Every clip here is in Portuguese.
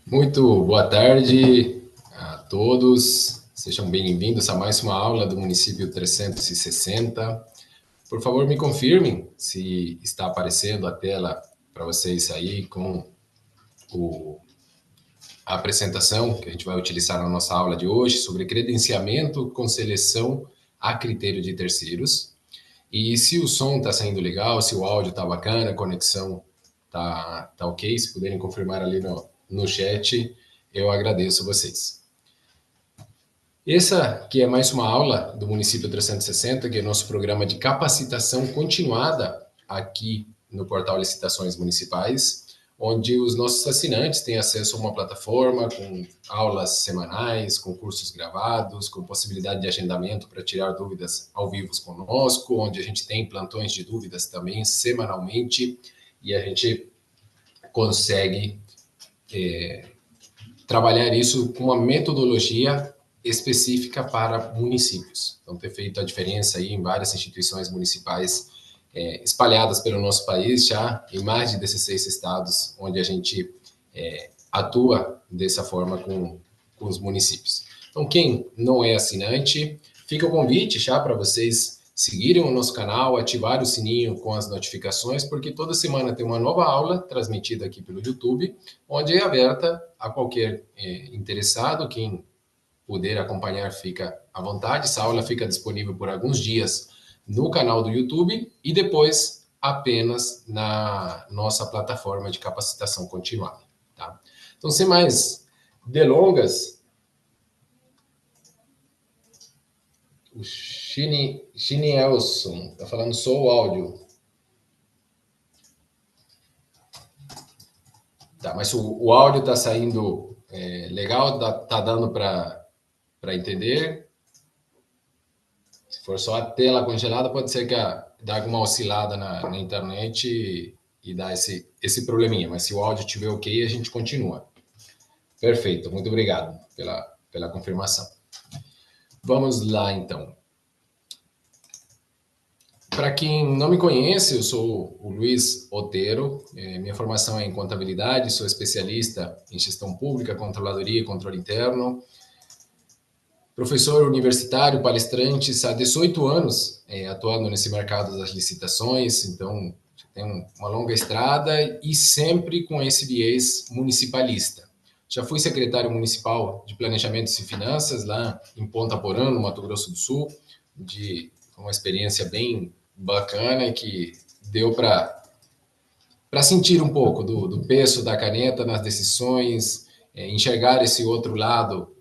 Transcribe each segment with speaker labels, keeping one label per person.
Speaker 1: Muito boa tarde a todos. Sejam bem-vindos a mais uma aula do município 360. Por favor, me confirmem se está aparecendo a tela para vocês aí com a apresentação que a gente vai utilizar na nossa aula de hoje sobre credenciamento com seleção a critério de terceiros. E se o som está saindo legal, se o áudio está bacana, a conexão tá ok, se puderem confirmar ali no chat, eu agradeço vocês. Essa que é mais uma aula do Município 360, que é nosso programa de capacitação continuada aqui no portal Licitações Municipais, onde os nossos assinantes têm acesso a uma plataforma com aulas semanais, com cursos gravados, com possibilidade de agendamento para tirar dúvidas ao vivo conosco, onde a gente tem plantões de dúvidas também semanalmente, e a gente consegue trabalhar isso com uma metodologia específica para municípios. Então, ter feito a diferença aí em várias instituições municipais espalhadas pelo nosso país, já em mais de 16 estados, onde a gente atua dessa forma com os municípios. Então, quem não é assinante, fica o convite já para vocês seguirem o nosso canal, ativar o sininho com as notificações, porque toda semana tem uma nova aula transmitida aqui pelo YouTube, onde é aberta a qualquer interessado. Quem puder acompanhar, fica à vontade. Essa aula fica disponível por alguns dias no canal do YouTube e depois apenas na nossa plataforma de capacitação continuada. Tá? Então, sem mais delongas, o Chinielson está falando só o áudio. Tá, mas o áudio está saindo legal? Tá dando para entender? Se for só a tela congelada, pode ser que dá alguma oscilada na internet e dá esse probleminha. Mas se o áudio estiver ok, a gente continua. Perfeito, muito obrigado pela confirmação. Vamos lá, então. Para quem não me conhece, eu sou o Luiz Otero. Minha formação é em contabilidade, sou especialista em gestão pública, controladoria e controle interno. Professor universitário, palestrante, há 18 anos atuando nesse mercado das licitações, então tem uma longa estrada e sempre com esse viés municipalista. Já fui secretário municipal de Planejamento e Finanças lá em Ponta Porã, no Mato Grosso do Sul, de uma experiência bem bacana que deu para sentir um pouco do peso da caneta nas decisões, enxergar esse outro lado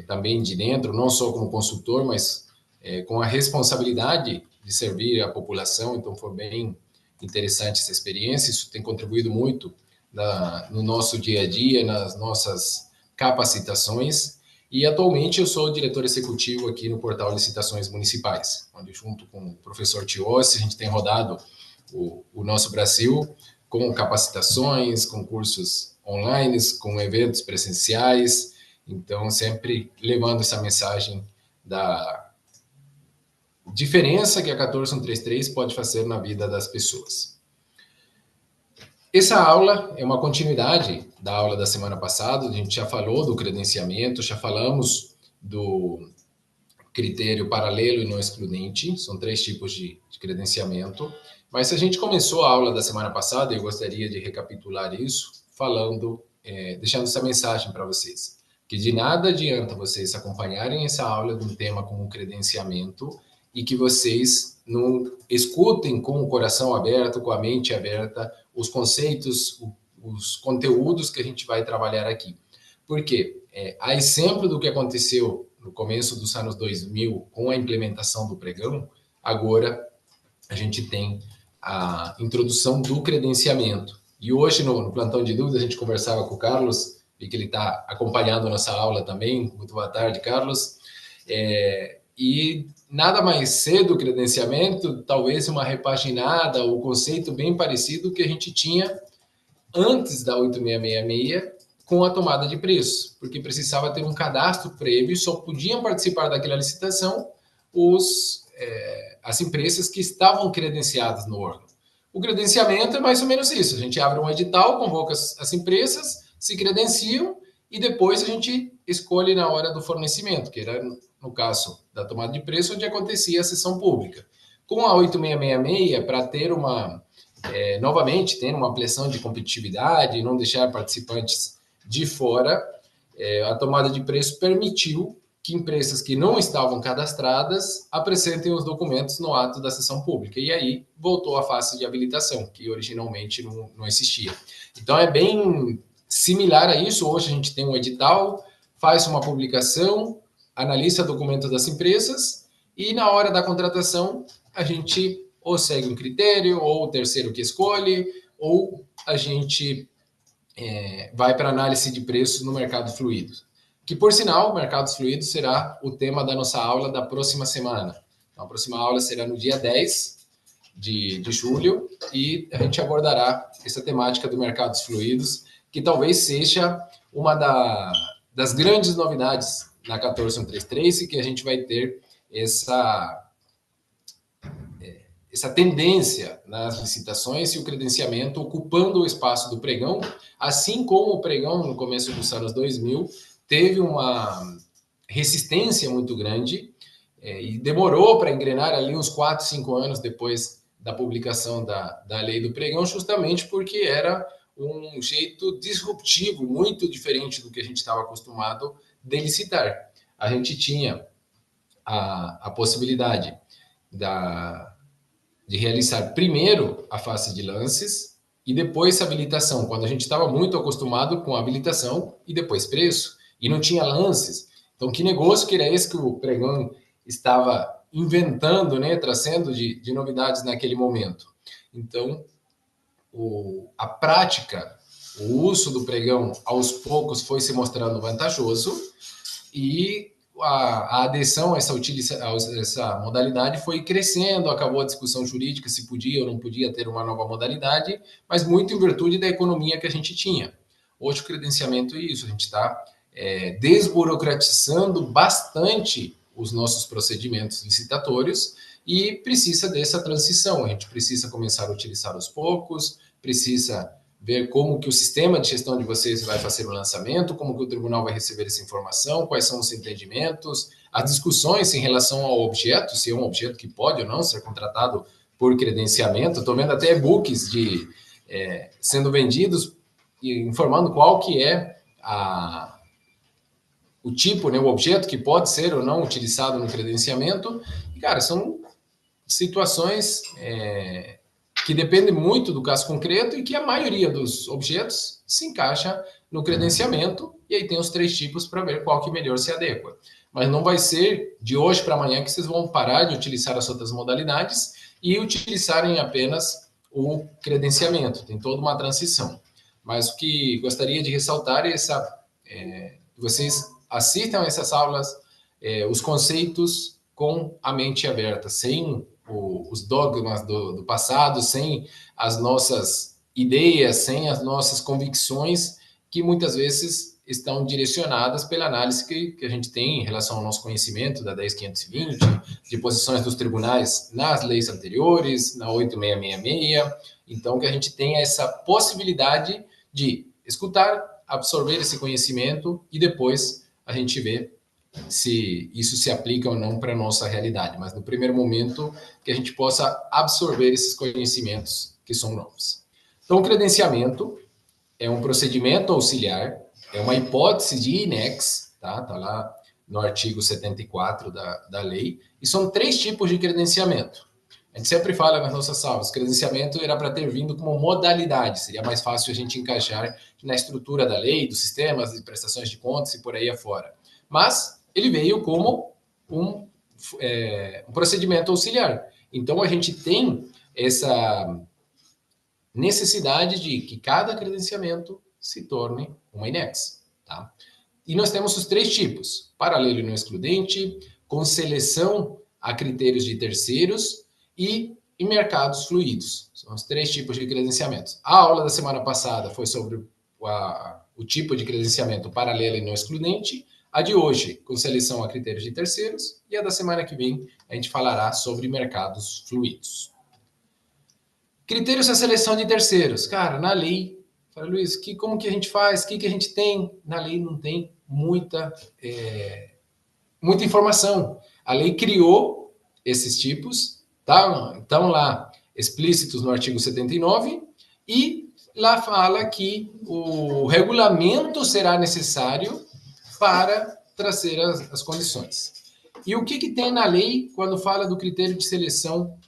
Speaker 1: também de dentro, não só como consultor, mas com a responsabilidade de servir a população. Então, foi bem interessante essa experiência. Isso tem contribuído muito no nosso dia a dia, nas nossas capacitações. E, atualmente, eu sou diretor executivo aqui no portal Licitações Municipais, onde, junto com o professor Tiossi, a gente tem rodado o nosso Brasil com capacitações, com cursos online, com eventos presenciais. Então, sempre levando essa mensagem da diferença que a 14133 pode fazer na vida das pessoas. Essa aula é uma continuidade da aula da semana passada. A gente já falou do credenciamento, já falamos do critério paralelo e não excludente. São 3 tipos de credenciamento. Mas a gente começou a aula da semana passada, e eu gostaria de recapitular isso, falando, deixando essa mensagem para vocês, que de nada adianta vocês acompanharem essa aula de um tema como credenciamento e que vocês não escutem com o coração aberto, com a mente aberta, os conceitos, os conteúdos que a gente vai trabalhar aqui. Por quê? A exemplo do que aconteceu no começo dos anos 2000 com a implementação do pregão, agora a gente tem a introdução do credenciamento. E hoje, no plantão de dúvidas, a gente conversava com o Carlos, e que ele está acompanhando a nossa aula também. Muito boa tarde, Carlos. E nada mais cedo o credenciamento, talvez uma repaginada, o conceito bem parecido que a gente tinha antes da 8666, com a tomada de preço, porque precisava ter um cadastro prévio, só podiam participar daquela licitação as empresas que estavam credenciadas no órgão. O credenciamento é mais ou menos isso: a gente abre um edital, convoca as empresas, se credenciam e depois a gente escolhe na hora do fornecimento, que era no caso da tomada de preço, onde acontecia a sessão pública. Com a 8666, para ter novamente, tendo uma ampliação de competitividade, não deixar participantes de fora, a tomada de preço permitiu que empresas que não estavam cadastradas apresentem os documentos no ato da sessão pública. E aí voltou a fase de habilitação, que originalmente não existia. Então é bem similar a isso. Hoje a gente tem um edital, faz uma publicação, analisa documentos das empresas e na hora da contratação a gente ou segue um critério, ou o terceiro que escolhe, ou a gente vai para análise de preços no mercado fluido. Que, por sinal, mercados fluidos será o tema da nossa aula da próxima semana. Então, a próxima aula será no dia 10 de julho e a gente abordará essa temática do mercados fluidos, que talvez seja uma das grandes novidades na 14133 e que a gente vai ter essa tendência nas licitações e o credenciamento ocupando o espaço do pregão, assim como o pregão no começo dos anos 2000 teve uma resistência muito grande e demorou para engrenar ali uns 4, 5 anos depois da publicação da lei do pregão, justamente porque era um jeito disruptivo, muito diferente do que a gente estava acostumado de licitar. A gente tinha a possibilidade de realizar primeiro a fase de lances e depois a habilitação, quando a gente estava muito acostumado com a habilitação e depois preço, e não tinha lances. Então, que negócio que era esse que o pregão estava inventando, né, trazendo de novidades naquele momento? Então, a prática, o uso do pregão, aos poucos foi se mostrando vantajoso e a adesão a essa modalidade foi crescendo, acabou a discussão jurídica se podia ou não podia ter uma nova modalidade, mas muito em virtude da economia que a gente tinha. Hoje o credenciamento é isso, a gente está desburocratizando bastante os nossos procedimentos licitatórios e precisa dessa transição, a gente precisa começar a utilizar aos poucos, precisa ver como que o sistema de gestão de vocês vai fazer o lançamento, como que o tribunal vai receber essa informação, quais são os entendimentos, as discussões em relação ao objeto, se é um objeto que pode ou não ser contratado por credenciamento. Estou vendo até e-books sendo vendidos e informando qual que é o tipo, né, o objeto que pode ser ou não utilizado no credenciamento. E, cara, são situações que depende muito do caso concreto e que a maioria dos objetos se encaixa no credenciamento, e aí tem os 3 tipos para ver qual que melhor se adequa. Mas não vai ser de hoje para amanhã que vocês vão parar de utilizar as outras modalidades e utilizarem apenas o credenciamento. Tem toda uma transição. Mas o que gostaria de ressaltar é que vocês assistam essas aulas, os conceitos com a mente aberta, sem os dogmas do passado, sem as nossas ideias, sem as nossas convicções, que muitas vezes estão direcionadas pela análise que a gente tem em relação ao nosso conhecimento da 10.520, de posições dos tribunais nas leis anteriores, na 8666. Então, que a gente tenha essa possibilidade de escutar, absorver esse conhecimento e depois a gente vê se isso se aplica ou não para a nossa realidade, mas no primeiro momento que a gente possa absorver esses conhecimentos que são novos. Então, o credenciamento é um procedimento auxiliar, é uma hipótese de INEX, tá lá no artigo 74 da lei, e são 3 tipos de credenciamento. A gente sempre fala nas nossas aulas, credenciamento era para ter vindo como modalidade, seria mais fácil a gente encaixar na estrutura da lei, dos sistemas de prestações de contas e por aí afora. Mas ele veio como um procedimento auxiliar. Então, a gente tem essa necessidade de que cada credenciamento se torne uma INEX. Tá? E nós temos os 3 tipos, paralelo e não excludente, com seleção a critérios de terceiros e em mercados fluidos. São os 3 tipos de credenciamentos. A aula da semana passada foi sobre o tipo de credenciamento paralelo e não excludente. A de hoje, com seleção a critérios de terceiros, e a da semana que vem, a gente falará sobre mercados fluidos. Critérios da seleção de terceiros. Cara, na lei Fala, Luiz, como que a gente faz? O que a gente tem? Na lei não tem muita informação. A lei criou esses tipos, tá? Estão lá explícitos no artigo 79, e lá fala que o regulamento será necessário para trazer as condições. E o que tem na lei quando fala do critério de seleção,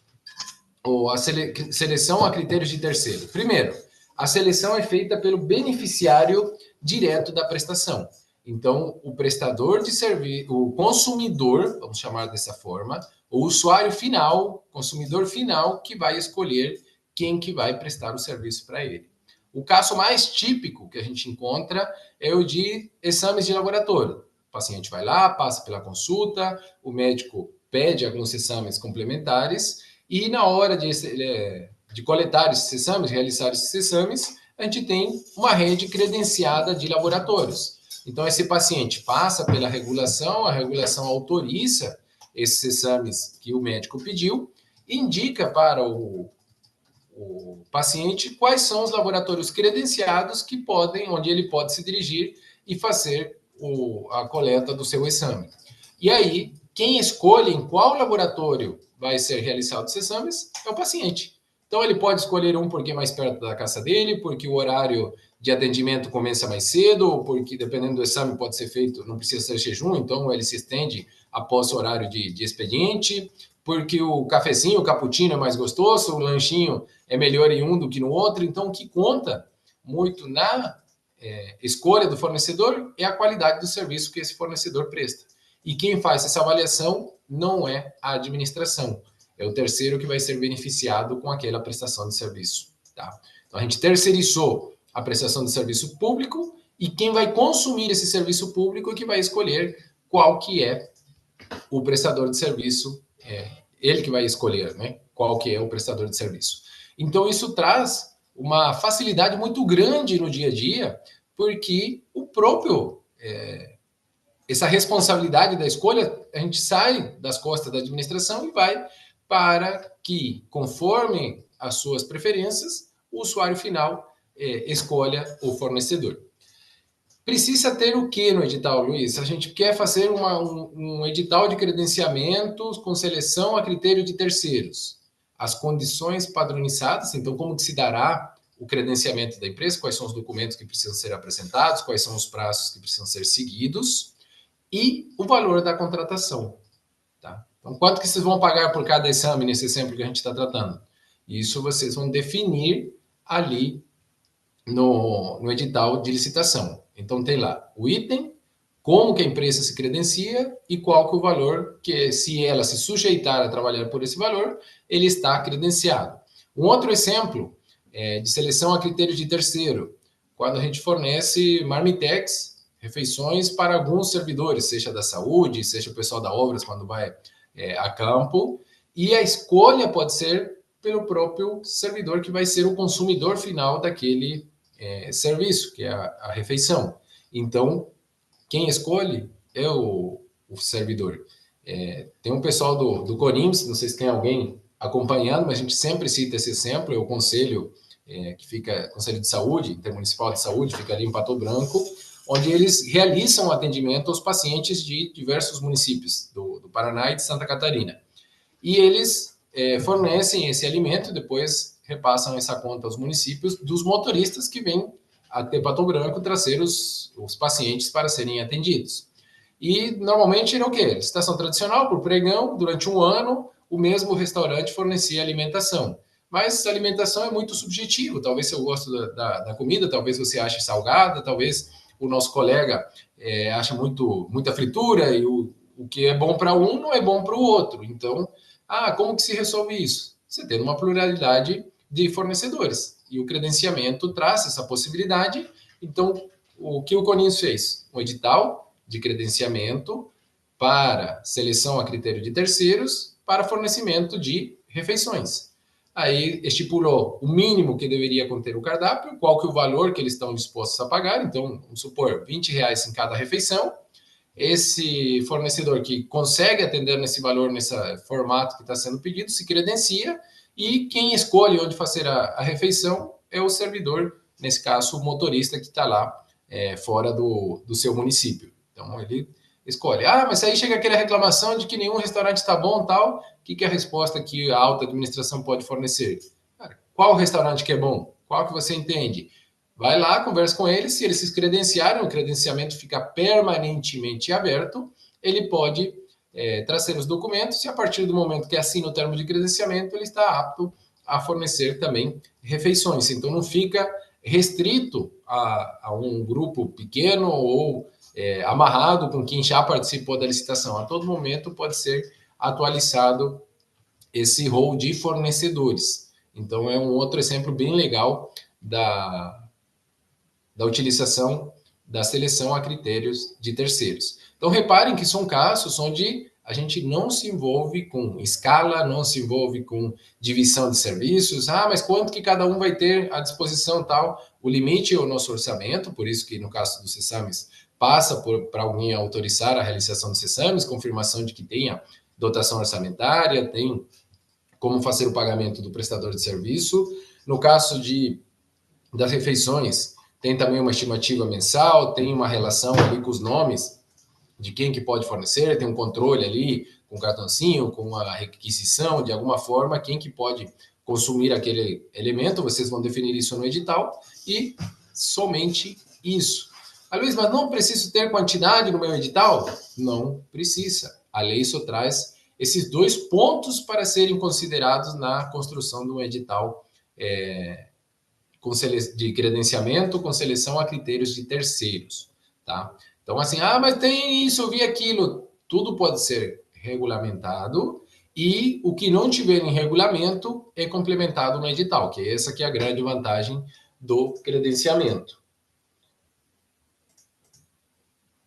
Speaker 1: ou a seleção a critérios de terceiro? Primeiro, a seleção é feita pelo beneficiário direto da prestação. Então, o prestador de serviço, o consumidor, vamos chamar dessa forma, o usuário final, consumidor final, que vai escolher quem que vai prestar o serviço para ele. O caso mais típico que a gente encontra é o de exames de laboratório. O paciente vai lá, passa pela consulta, o médico pede alguns exames complementares e na hora de coletar esses exames, realizar esses exames, a gente tem uma rede credenciada de laboratórios. Então, esse paciente passa pela regulação, a regulação autoriza esses exames que o médico pediu, indica para o paciente quais são os laboratórios credenciados onde ele pode se dirigir e fazer a coleta do seu exame. E aí, quem escolhe em qual laboratório vai ser realizado os exames é o paciente. Então, ele pode escolher um porque é mais perto da casa dele, porque o horário de atendimento começa mais cedo, ou porque, dependendo do exame, pode ser feito, não precisa ser jejum, então ele se estende após o horário de expediente, porque o cafezinho, o cappuccino é mais gostoso, o lanchinho é melhor em um do que no outro. Então, o que conta muito na escolha do fornecedor é a qualidade do serviço que esse fornecedor presta. E quem faz essa avaliação não é a administração, é o terceiro que vai ser beneficiado com aquela prestação de serviço. Tá? Então, a gente terceirizou a prestação de serviço público e quem vai consumir esse serviço público é que vai escolher qual que é o prestador de serviço, ele que vai escolher, né, qual que é o prestador de serviço. Então, isso traz uma facilidade muito grande no dia a dia, porque essa responsabilidade da escolha, a gente sai das costas da administração e vai para que, conforme as suas preferências, o usuário final escolha o fornecedor. Precisa ter o que no edital, Luiz? A gente quer fazer um edital de credenciamento com seleção a critério de terceiros. As condições padronizadas, então como que se dará o credenciamento da empresa, quais são os documentos que precisam ser apresentados, quais são os prazos que precisam ser seguidos e o valor da contratação. Tá? Então, quanto que vocês vão pagar por cada exame nesse exemplo que a gente está tratando? Isso vocês vão definir ali no edital de licitação. Então, tem lá o item, como que a empresa se credencia e qual que é o valor que, se ela se sujeitar a trabalhar por esse valor, ele está credenciado. Um outro exemplo de seleção a critério de terceiro, quando a gente fornece marmitex, refeições para alguns servidores, seja da saúde, seja o pessoal da obras quando vai a campo, e a escolha pode ser pelo próprio servidor que vai ser o consumidor final daquele serviço, que é a refeição. Então, quem escolhe é o servidor. Tem um pessoal do Corims, não sei se tem alguém acompanhando, mas a gente sempre cita esse exemplo, é o conselho que fica, Conselho de Saúde, Intermunicipal de Saúde, fica ali em Pato Branco, onde eles realizam atendimento aos pacientes de diversos municípios do Paraná e de Santa Catarina. E eles fornecem esse alimento, depois repassam essa conta aos municípios dos motoristas que vêm até Pato Branco trazer os pacientes para serem atendidos. E normalmente era o quê? Licitação tradicional por pregão, durante um ano, o mesmo restaurante fornecia alimentação. Mas a alimentação é muito subjetivo. Talvez eu goste da comida, talvez você ache salgada, talvez o nosso colega acha muita fritura e o que é bom para um não é bom para o outro. Então, como que se resolve isso? Você tem uma pluralidade de fornecedores. E o credenciamento traz essa possibilidade. Então, o que o Conins fez? Um edital de credenciamento para seleção a critério de terceiros para fornecimento de refeições. Aí estipulou o mínimo que deveria conter o cardápio, qual que é o valor que eles estão dispostos a pagar. Então, vamos supor, R$ 20 em cada refeição. Esse fornecedor que consegue atender nesse valor, nesse formato que está sendo pedido, se credencia, e quem escolhe onde fazer a refeição é o servidor nesse caso, o motorista que está lá fora do seu município. Então, ele escolhe. Ah, mas aí chega aquela reclamação de que nenhum restaurante está bom, tal. O que é a resposta que a alta administração pode fornecer? Cara, qual restaurante que é bom? Qual que você entende? Vai lá, conversa com eles. Se eles se credenciarem, o credenciamento fica permanentemente aberto. Ele pode trazer os documentos e, a partir do momento que assina o termo de credenciamento, ele está apto a fornecer também refeições. Então, não fica restrito a um grupo pequeno ou amarrado com quem já participou da licitação. A todo momento pode ser atualizado esse rol de fornecedores. Então, é um outro exemplo bem legal da utilização da seleção a critérios de terceiros. Então, reparem que são casos onde a gente não se envolve com escala, não se envolve com divisão de serviços. Ah, mas quanto que cada um vai ter à disposição tal? O limite é o nosso orçamento, por isso que no caso dos CESAMES passa para alguém autorizar a realização dos CESAMES, confirmação de que tenha dotação orçamentária, tem como fazer o pagamento do prestador de serviço. No caso das refeições, tem também uma estimativa mensal, tem uma relação ali com os nomes de quem que pode fornecer, tem um controle ali com o cartãozinho, com a requisição, de alguma forma, quem que pode consumir aquele elemento, vocês vão definir isso no edital, e somente isso. Ah, Luiz, mas não preciso ter quantidade no meu edital? Não precisa. A lei só traz esses 2 pontos para serem considerados na construção de um edital de credenciamento com seleção a critérios de terceiros, tá? Então, assim, mas tem isso, eu vi aquilo, tudo pode ser regulamentado e o que não tiver em regulamento é complementado no edital, que essa que é a grande vantagem do credenciamento.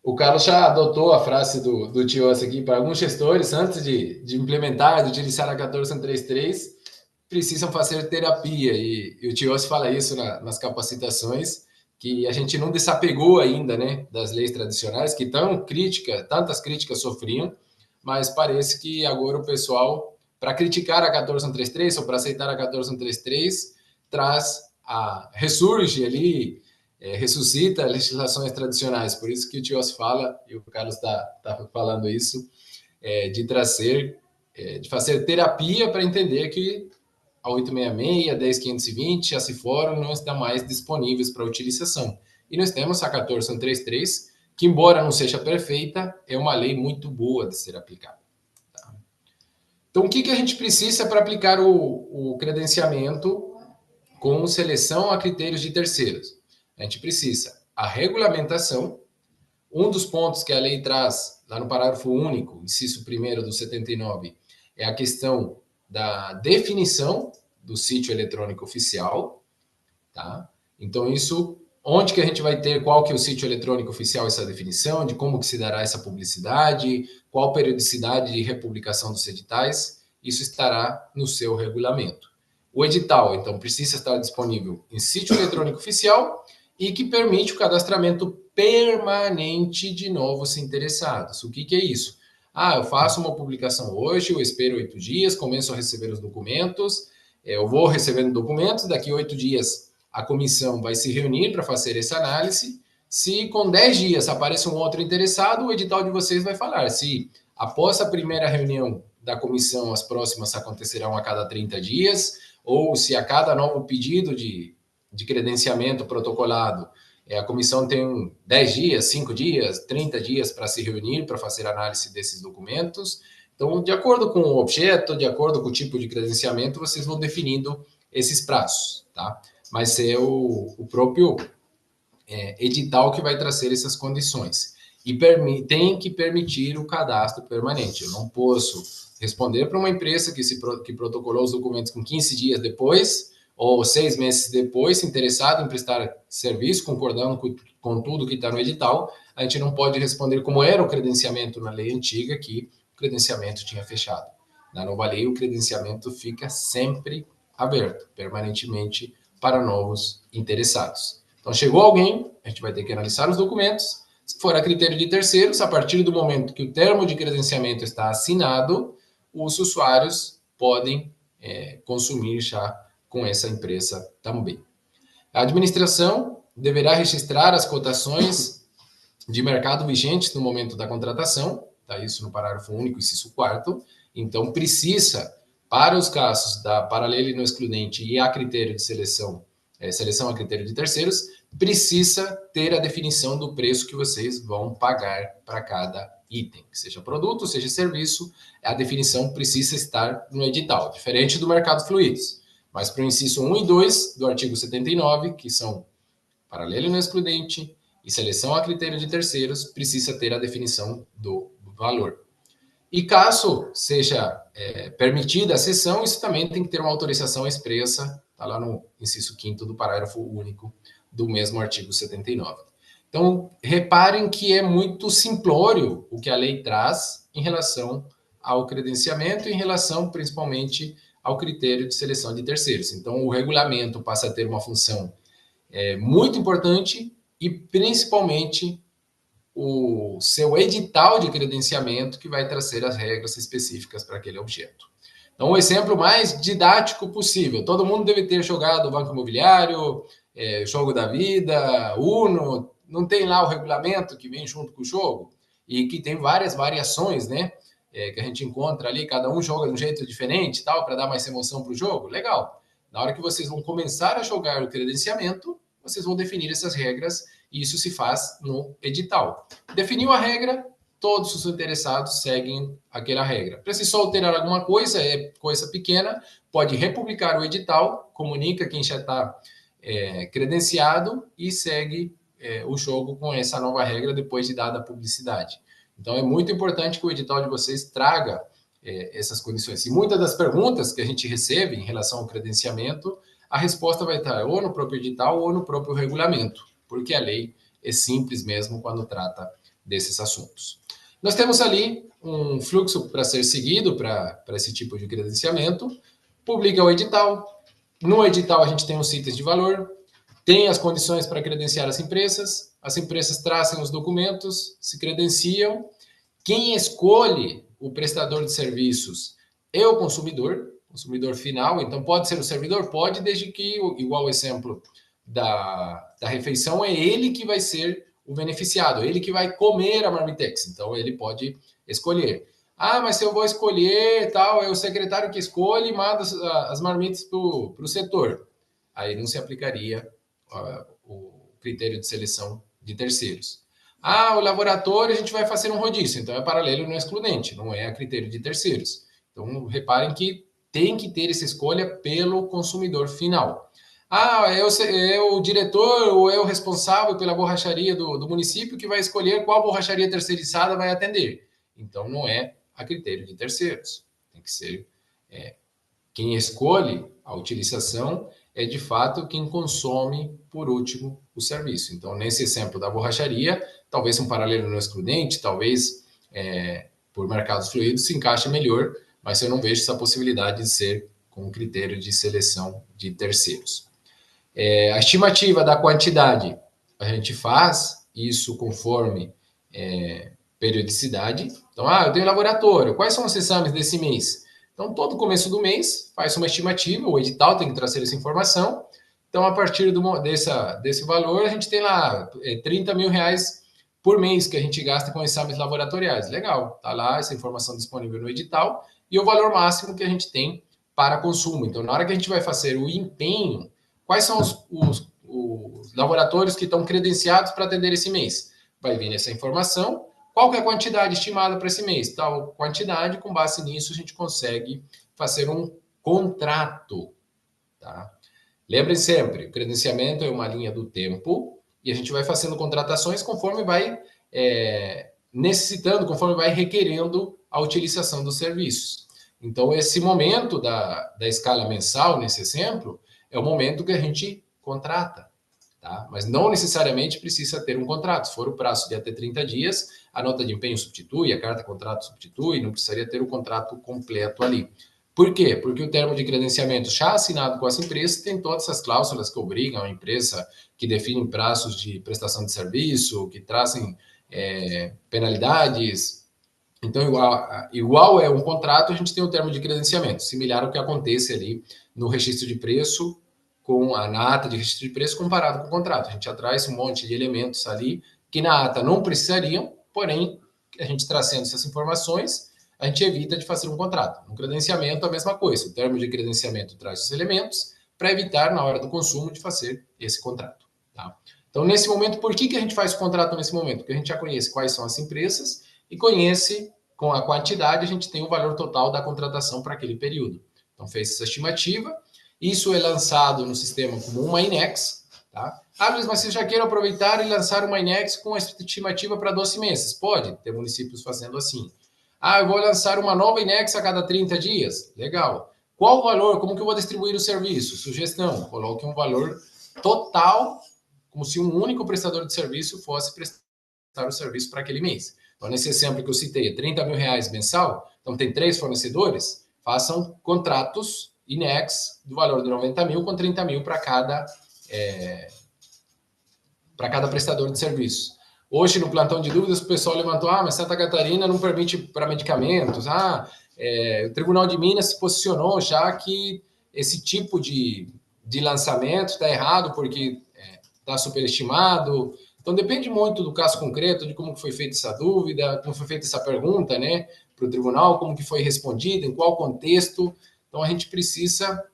Speaker 1: O Carlos já adotou a frase do Tios aqui para alguns gestores, antes de implementar, de utilizar a 14133, precisam fazer terapia. E o Tios fala isso nas capacitações, que a gente não desapegou ainda, né, das leis tradicionais, que tantas críticas sofriam, mas parece que agora o pessoal, para criticar a 14133 ou para aceitar a 14133, ressurge ali, ressuscita legislações tradicionais. Por isso que o Tios fala, e o Carlos está falando isso, de trazer, de fazer terapia para entender que a 866, a 10520, a Ciforum não estão mais disponíveis para utilização. E nós temos a 14133, que, embora não seja perfeita, é uma lei muito boa de ser aplicada. Tá? Então, o que a gente precisa para aplicar o credenciamento com seleção a critérios de terceiros? A gente precisa a regulamentação. Um dos pontos que a lei traz, lá no parágrafo único, inciso 1º do 79, é a questão da definição do sítio eletrônico oficial, tá? Então, isso, onde que a gente vai ter, qual que é o sítio eletrônico oficial, essa definição, de como que se dará essa publicidade, qual periodicidade de republicação dos editais, isso estará no seu regulamento. O edital, então, precisa estar disponível em sítio eletrônico oficial e que permite o cadastramento permanente de novos interessados. O que é isso? Eu faço uma publicação hoje, eu espero 8 dias, começo a receber os documentos, eu vou recebendo documentos, daqui 8 dias a comissão vai se reunir para fazer essa análise. Se com 10 dias aparece um outro interessado, o edital de vocês vai falar. Se após a primeira reunião da comissão, as próximas acontecerão a cada 30 dias, ou se a cada novo pedido de credenciamento protocolado, a comissão tem 10 dias, 5 dias, 30 dias para se reunir, para fazer análise desses documentos. Então, de acordo com o objeto, de acordo com o tipo de credenciamento, vocês vão definindo esses prazos, tá? Mas é o próprio edital que vai trazer essas condições. E tem que permitir o cadastro permanente. Eu não posso responder para uma empresa que protocolou os documentos com 15 dias depois, ou 6 meses depois, interessado em prestar serviço, concordando com tudo que está no edital. A gente não pode responder como era o credenciamento na lei antiga, que o credenciamento tinha fechado. Na nova lei, o credenciamento fica sempre aberto, permanentemente, para novos interessados. Então, chegou alguém, a gente vai ter que analisar os documentos. Se for a critério de terceiros, a partir do momento que o termo de credenciamento está assinado, os usuários podem consumir já com essa empresa também. A administração deverá registrar as cotações de mercado vigentes no momento da contratação, tá? Isso no parágrafo único, inciso 4º. Então, precisa, para os casos da paralela e não excludente e a critério de seleção, seleção a critério de terceiros, precisa ter a definição do preço que vocês vão pagar para cada item, seja produto, seja serviço, a definição precisa estar no edital, diferente do mercado fluidos. Mas para o inciso 1 e 2 do artigo 79, que são paralelo e não excludente e seleção a critério de terceiros, precisa ter a definição do valor. E caso seja permitida a cessão, isso também tem que ter uma autorização expressa, está lá no inciso 5º do parágrafo único do mesmo artigo 79. Então, reparem que é muito simplório o que a lei traz em relação ao credenciamento e em relação, principalmente, ao critério de seleção de terceiros. Então, o regulamento passa a ter uma função muito importante e, principalmente, o seu edital de credenciamento que vai trazer as regras específicas para aquele objeto. Então, o exemplo mais didático possível. Todo mundo deve ter jogado Banco Imobiliário, Jogo da Vida, Uno. Não tem lá o regulamento que vem junto com o jogo? E que tem várias variações, né? Que a gente encontra ali, cada um joga de um jeito diferente, tal, para dar mais emoção para o jogo. Legal. Na hora que vocês vão começar a jogar o credenciamento, vocês vão definir essas regras e isso se faz no edital. Definiu a regra, todos os interessados seguem aquela regra. Precisou alterar alguma coisa, é coisa pequena, pode republicar o edital, comunica quem já está credenciado e segue o jogo com essa nova regra depois de dada a publicidade. Então, é muito importante que o edital de vocês traga essas condições. E muitas das perguntas que a gente recebe em relação ao credenciamento, a resposta vai estar ou no próprio edital ou no próprio regulamento, porque a lei é simples mesmo quando trata desses assuntos. Nós temos ali um fluxo para ser seguido para esse tipo de credenciamento. Publica o edital. No edital, a gente tem os itens de valor, tem as condições para credenciar as empresas trazem os documentos, se credenciam. Quem escolhe o prestador de serviços é o consumidor final. Então, pode ser o servidor? Pode, desde que, igual o exemplo da refeição, é ele que vai ser o beneficiado, ele que vai comer a Marmitex. Então, ele pode escolher. Ah, mas se eu vou escolher, tal, é o secretário que escolhe e manda as marmitas para o setor. Aí não se aplicaria o critério de seleção de terceiros. Ah, o laboratório a gente vai fazer um rodízio, então é paralelo e não excludente, não é a critério de terceiros. Então, reparem que tem que ter essa escolha pelo consumidor final. Ah, é o diretor ou é o responsável pela borracharia do município que vai escolher qual borracharia terceirizada vai atender. Então, não é a critério de terceiros. Tem que ser quem escolhe a utilização é, de fato, quem consome, por último, o serviço. Então, nesse exemplo da borracharia, talvez um paralelo não excludente, talvez por mercados fluidos se encaixe melhor, mas eu não vejo essa possibilidade de ser com critério de seleção de terceiros. A estimativa da quantidade, a gente faz isso conforme periodicidade. Então, eu tenho laboratório, quais são os exames desse mês? Então, todo começo do mês, faz uma estimativa, o edital tem que trazer essa informação. Então, a partir desse valor, a gente tem lá 30 mil reais por mês que a gente gasta com exames laboratoriais. Legal, está lá essa informação disponível no edital e o valor máximo que a gente tem para consumo. Então, na hora que a gente vai fazer o empenho, quais são os laboratórios que estão credenciados para atender esse mês? Vai vir essa informação. Qual que é a quantidade estimada para esse mês? Tal quantidade, com base nisso, a gente consegue fazer um contrato. Tá? Lembrem sempre, o credenciamento é uma linha do tempo e a gente vai fazendo contratações conforme vai necessitando, conforme vai requerendo a utilização dos serviços. Então, esse momento da escala mensal, nesse exemplo, é o momento que a gente contrata. Tá? Mas não necessariamente precisa ter um contrato. Se for o prazo de até 30 dias, a nota de empenho substitui, a carta contrato substitui, não precisaria ter o contrato completo ali. Por quê? Porque o termo de credenciamento já assinado com as empresas tem todas essas cláusulas que obrigam a empresa, que definem prazos de prestação de serviço, que trazem penalidades. Então, igual é um contrato, a gente tem o termo de credenciamento, similar ao que acontece ali no registro de preço, na ata de registro de preço comparado com o contrato. A gente já traz um monte de elementos ali que na ata não precisariam, porém, a gente trazendo essas informações, a gente evita de fazer um contrato. No credenciamento, a mesma coisa. O termo de credenciamento traz os elementos para evitar, na hora do consumo, de fazer esse contrato. Tá? Então, nesse momento, por que a gente faz o contrato nesse momento? Porque a gente já conhece quais são as empresas e conhece, com a quantidade, a gente tem o valor total da contratação para aquele período. Então, fez essa estimativa. Isso é lançado no sistema como uma INEX. Tá? Mas você já quer aproveitar e lançar uma INEX com a estimativa para 12 meses? Pode, ter municípios fazendo assim. Eu vou lançar uma nova INEX a cada 30 dias. Legal. Qual o valor? Como que eu vou distribuir o serviço? Sugestão, coloque um valor total, como se um único prestador de serviço fosse prestar o serviço para aquele mês. Então, nesse exemplo que eu citei, 30 mil reais mensal, então tem 3 fornecedores, façam contratos INEX do valor de 90 mil com 30 mil para cada prestador de serviço. Hoje, no plantão de dúvidas, o pessoal levantou, mas Santa Catarina não permite para medicamentos. O Tribunal de Minas se posicionou já que esse tipo de lançamento está errado porque está superestimado. Então, depende muito do caso concreto, de como foi feita essa dúvida, como foi feita essa pergunta, né, para o tribunal, como que foi respondida, em qual contexto. Então, a gente precisa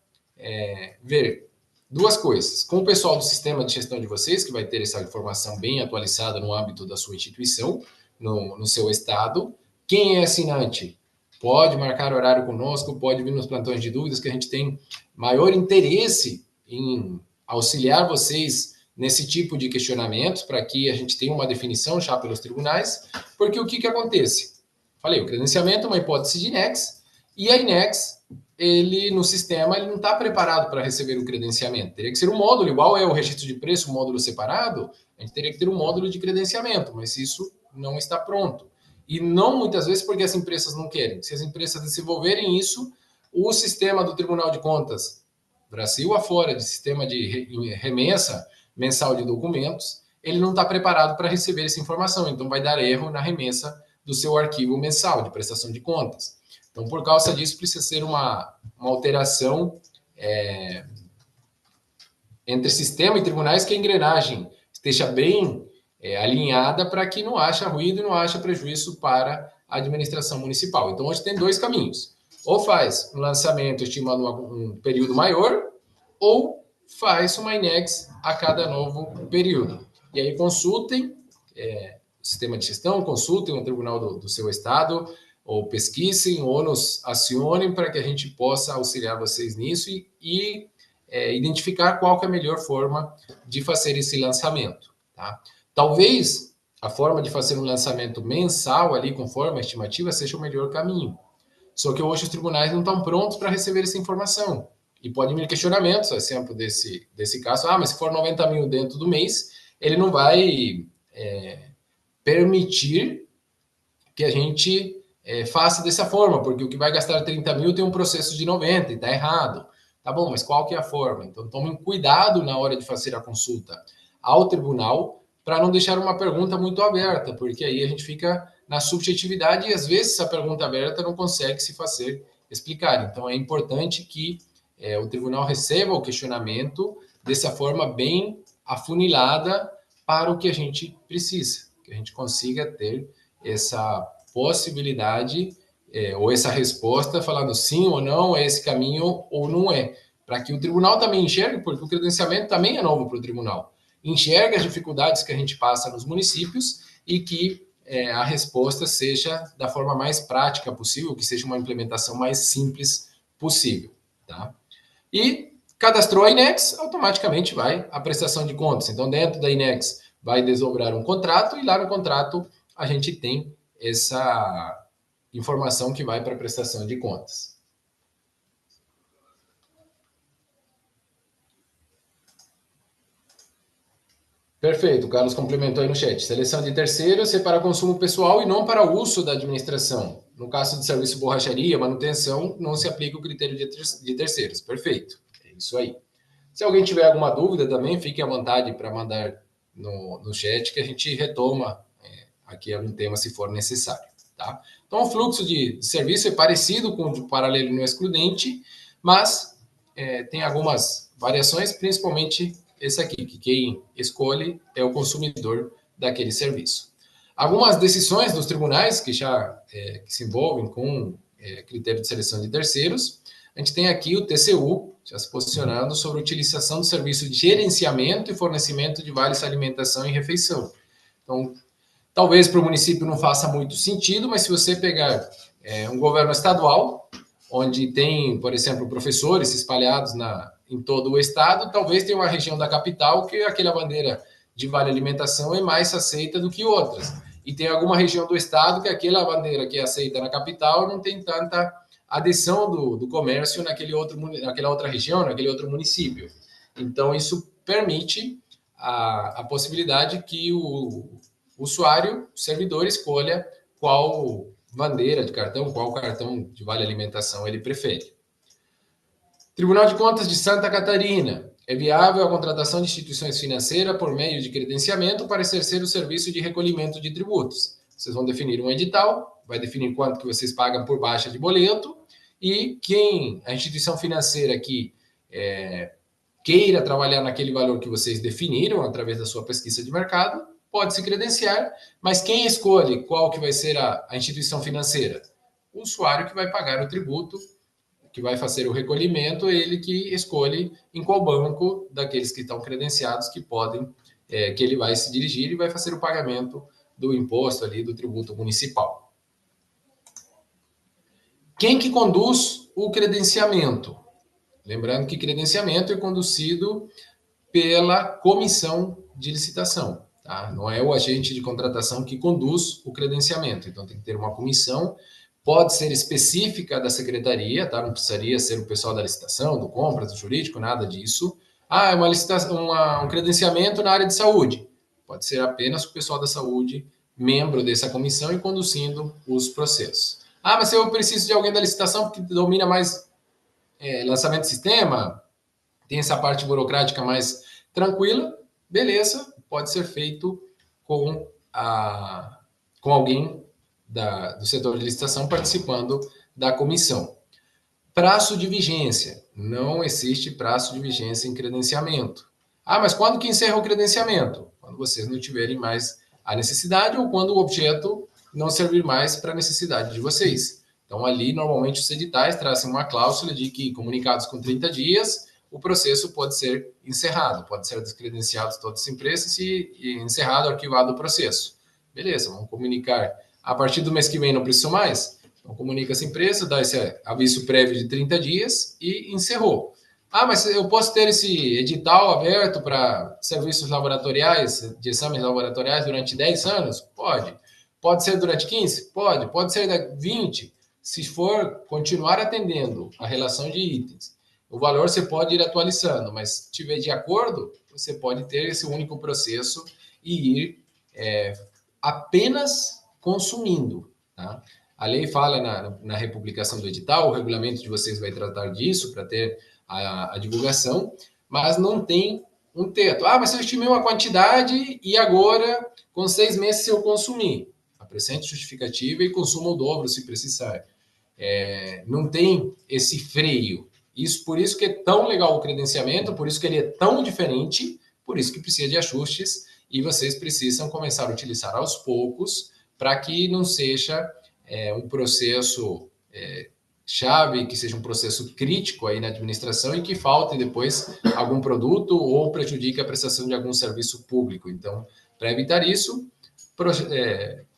Speaker 1: ver duas coisas. Com o pessoal do sistema de gestão de vocês, que vai ter essa informação bem atualizada no âmbito da sua instituição, no seu estado. Quem é assinante pode marcar horário conosco, pode vir nos plantões de dúvidas, que a gente tem maior interesse em auxiliar vocês nesse tipo de questionamentos, para que a gente tenha uma definição já pelos tribunais, porque o que acontece? Falei, o credenciamento é uma hipótese de INEX, e a INEX, ele no sistema, ele não está preparado para receber o credenciamento. Teria que ser um módulo, igual é o registro de preço, um módulo separado, a gente teria que ter um módulo de credenciamento, mas isso não está pronto. E não muitas vezes porque as empresas não querem. Se as empresas desenvolverem isso, o sistema do Tribunal de Contas, Brasil afora, de sistema de remessa mensal de documentos, ele não está preparado para receber essa informação, então vai dar erro na remessa do seu arquivo mensal de prestação de contas. Então, por causa disso, precisa ser uma alteração entre sistema e tribunais, que a engrenagem esteja bem alinhada para que não haja ruído e não haja prejuízo para a administração municipal. Então, hoje tem dois caminhos. Ou faz um lançamento estimando um período maior, ou faz uma INEX a cada novo período. E aí consultem o sistema de gestão, consultem o tribunal do seu estado, ou pesquisem, ou nos acionem para que a gente possa auxiliar vocês nisso e identificar qual que é a melhor forma de fazer esse lançamento. Tá? Talvez a forma de fazer um lançamento mensal ali, conforme a estimativa, seja o melhor caminho. Só que hoje os tribunais não estão prontos para receber essa informação. E pode vir questionamentos, exemplo desse caso, mas se for 90 mil dentro do mês, ele não vai permitir que a gente faça dessa forma, porque o que vai gastar 30 mil tem um processo de 90 e está errado. Tá bom, mas qual que é a forma? Então, tomem cuidado na hora de fazer a consulta ao tribunal para não deixar uma pergunta muito aberta, porque aí a gente fica na subjetividade e, às vezes, essa pergunta aberta não consegue se fazer explicar. Então, é importante que o tribunal receba o questionamento dessa forma bem afunilada para o que a gente precisa, que a gente consiga ter essa possibilidade ou essa resposta falando sim ou não, é esse caminho ou não é, para que o tribunal também enxergue, porque o credenciamento também é novo para o tribunal, enxerga as dificuldades que a gente passa nos municípios e que a resposta seja da forma mais prática possível, que seja uma implementação mais simples possível, tá? E cadastrou a INEX, automaticamente vai a prestação de contas. Então, dentro da INEX, vai desdobrar um contrato e lá no contrato a gente tem essa informação que vai para a prestação de contas. Perfeito, o Carlos complementou aí no chat. Seleção de terceiros é para consumo pessoal e não para uso da administração. No caso de serviço borracharia, manutenção, não se aplica o critério de terceiros. Perfeito, é isso aí. Se alguém tiver alguma dúvida também, fique à vontade para mandar no chat que a gente retoma aqui algum tema se for necessário. Tá? Então, o fluxo de serviço é parecido com o de paralelo não excludente, mas tem algumas variações, principalmente esse aqui, que quem escolhe é o consumidor daquele serviço. Algumas decisões dos tribunais que já que se envolvem com critério de seleção de terceiros, a gente tem aqui o TCU, já se posicionando sobre a utilização do serviço de gerenciamento e fornecimento de vales alimentação e refeição. Então, talvez para o município não faça muito sentido, mas se você pegar um governo estadual, onde tem, por exemplo, professores espalhados em todo o estado, talvez tenha uma região da capital que aquela bandeira de vale alimentação é mais aceita do que outras. E tem alguma região do estado que aquela bandeira que é aceita na capital não tem tanta adesão do comércio naquela outra região, naquele outro município. Então, isso permite a possibilidade que o usuário, o servidor, escolha qual bandeira de cartão, qual cartão de vale alimentação ele prefere. Tribunal de Contas de Santa Catarina. É viável a contratação de instituições financeiras por meio de credenciamento para exercer o serviço de recolhimento de tributos. Vocês vão definir um edital, vai definir quanto que vocês pagam por baixa de boleto e a instituição financeira que queira trabalhar naquele valor que vocês definiram através da sua pesquisa de mercado, pode se credenciar, mas quem escolhe qual que vai ser a instituição financeira? O usuário que vai pagar o tributo, que vai fazer o recolhimento, ele que escolhe em qual banco daqueles que estão credenciados que podem, que ele vai se dirigir e vai fazer o pagamento do imposto ali, do tributo municipal. Quem que conduz o credenciamento? Lembrando que credenciamento é conduzido pela comissão de licitação, tá? Não é o agente de contratação que conduz o credenciamento. Então, tem que ter uma comissão, pode ser específica da secretaria, tá? Não precisaria ser o pessoal da licitação, do compras, do jurídico, nada disso. É uma licitação, um credenciamento na área de saúde. Pode ser apenas o pessoal da saúde, membro dessa comissão e conduzindo os processos. Mas se eu preciso de alguém da licitação que domina mais lançamento de sistema, tem essa parte burocrática mais tranquila, beleza, pode ser feito com alguém do setor de licitação participando da comissão. Prazo de vigência. Não existe prazo de vigência em credenciamento. Mas quando que encerra o credenciamento? Quando vocês não tiverem mais a necessidade ou quando o objeto não servir mais para a necessidade de vocês. Então, ali, normalmente, os editais trazem uma cláusula de que, comunicados com 30 dias, o processo pode ser encerrado, pode ser descredenciado todas as empresas e encerrado, arquivado o processo. Beleza, vamos comunicar. A partir do mês que vem não precisa mais? Então, comunica essa empresa, dá esse aviso prévio de 30 dias e encerrou. Mas eu posso ter esse edital aberto para serviços laboratoriais, de exames laboratoriais durante 10 anos? Pode. Pode ser durante 15? Pode. Pode ser 20? Se for continuar atendendo a relação de itens. O valor você pode ir atualizando, mas se estiver de acordo, você pode ter esse único processo e ir apenas consumindo. Tá? A lei fala na republicação do edital, o regulamento de vocês vai tratar disso para ter a divulgação, mas não tem um teto. Mas eu estimei uma quantidade e agora, com 6 meses, se eu consumir, apresente justificativa e consuma o dobro se precisar. Não tem esse freio. Por isso que é tão legal o credenciamento, por isso que ele é tão diferente, por isso que precisa de ajustes e vocês precisam começar a utilizar aos poucos para que não seja um processo chave, que seja um processo crítico aí na administração e que falte depois algum produto ou prejudique a prestação de algum serviço público. Então, para evitar isso,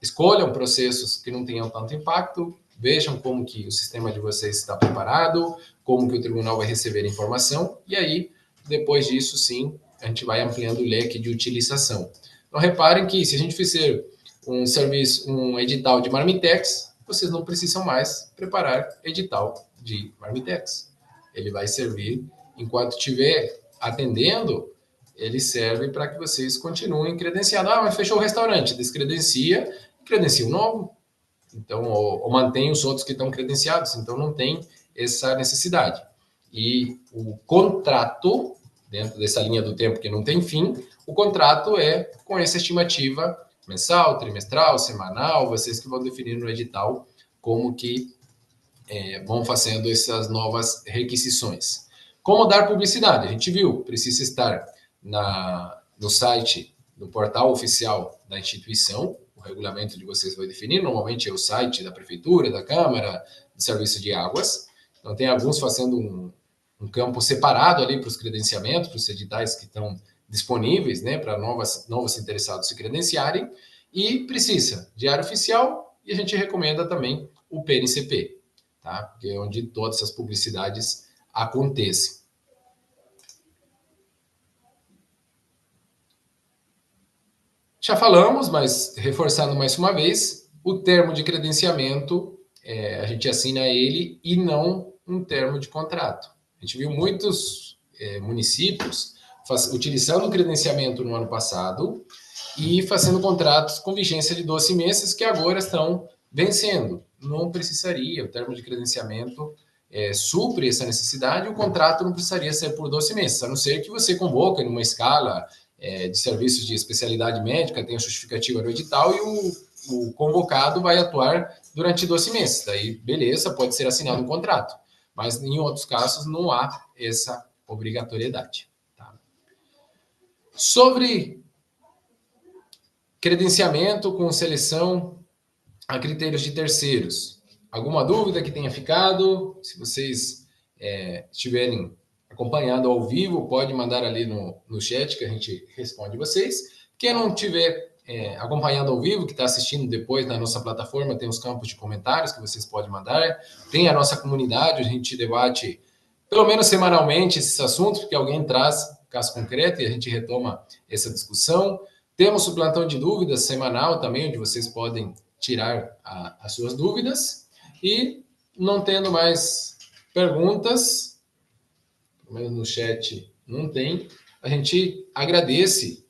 Speaker 1: escolham processos que não tenham tanto impacto, vejam como que o sistema de vocês está preparado, como que o tribunal vai receber a informação, e aí, depois disso, sim, a gente vai ampliando o leque de utilização. Então, reparem que se a gente fizer um edital de Marmitex, vocês não precisam mais preparar edital de Marmitex. Ele vai servir, enquanto estiver atendendo, ele serve para que vocês continuem credenciados. Mas fechou o restaurante, descredencia, credencia um novo. Então, ou mantém os outros que estão credenciados. Então, não tem essa necessidade. E o contrato, dentro dessa linha do tempo que não tem fim, o contrato é com essa estimativa mensal, trimestral, semanal, vocês que vão definir no edital como que vão fazendo essas novas requisições. Como dar publicidade? A gente viu, precisa estar no site, no portal oficial da instituição, o regulamento de vocês vai definir, normalmente é o site da prefeitura, da Câmara, do Serviço de Águas. Então, tem alguns fazendo um campo separado ali para os credenciamentos, para os editais que estão disponíveis, né, para novos interessados se credenciarem, e precisa Diário Oficial, e a gente recomenda também o PNCP, tá? Porque é onde todas essas publicidades acontecem. Já falamos, mas reforçando mais uma vez, o termo de credenciamento, a gente assina ele e não um termo de contrato. A gente viu muitos municípios utilizando o credenciamento no ano passado e fazendo contratos com vigência de 12 meses que agora estão vencendo. Não precisaria, o termo de credenciamento supre essa necessidade, o contrato não precisaria ser por 12 meses, a não ser que você convoque numa escala de serviços de especialidade médica, tem a justificativa no edital e o convocado vai atuar durante 12 meses. Daí, beleza, pode ser assinado um contrato, mas em outros casos não há essa obrigatoriedade. Tá? Sobre credenciamento com seleção a critérios de terceiros. Alguma dúvida que tenha ficado? Se vocês estiverem acompanhando ao vivo, pode mandar ali no chat que a gente responde vocês. Quem não estiver acompanhando ao vivo, que está assistindo depois na nossa plataforma, tem os campos de comentários que vocês podem mandar. Tem a nossa comunidade, a gente debate pelo menos semanalmente esses assuntos, porque alguém traz caso concreto e a gente retoma essa discussão. Temos o plantão de dúvidas semanal também, onde vocês podem tirar as suas dúvidas. E não tendo mais perguntas, pelo menos no chat não tem, a gente agradece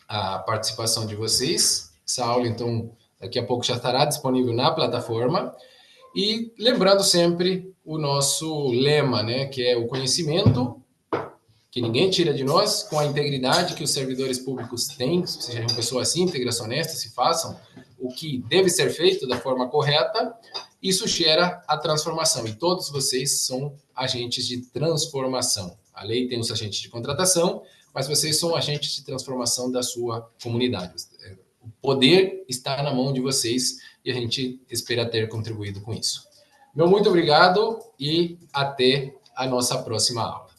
Speaker 1: a participação de vocês. Essa aula, então, daqui a pouco já estará disponível na plataforma. E lembrando sempre o nosso lema, né, que é o conhecimento que ninguém tira de nós, com a integridade que os servidores públicos têm, sejam pessoas íntegras, honestas, se façam o que deve ser feito da forma correta, isso gera a transformação. E todos vocês são agentes de transformação. A lei tem os agentes de contratação, mas vocês são agentes de transformação da sua comunidade. O poder está na mão de vocês e a gente espera ter contribuído com isso. Meu muito obrigado e até a nossa próxima aula.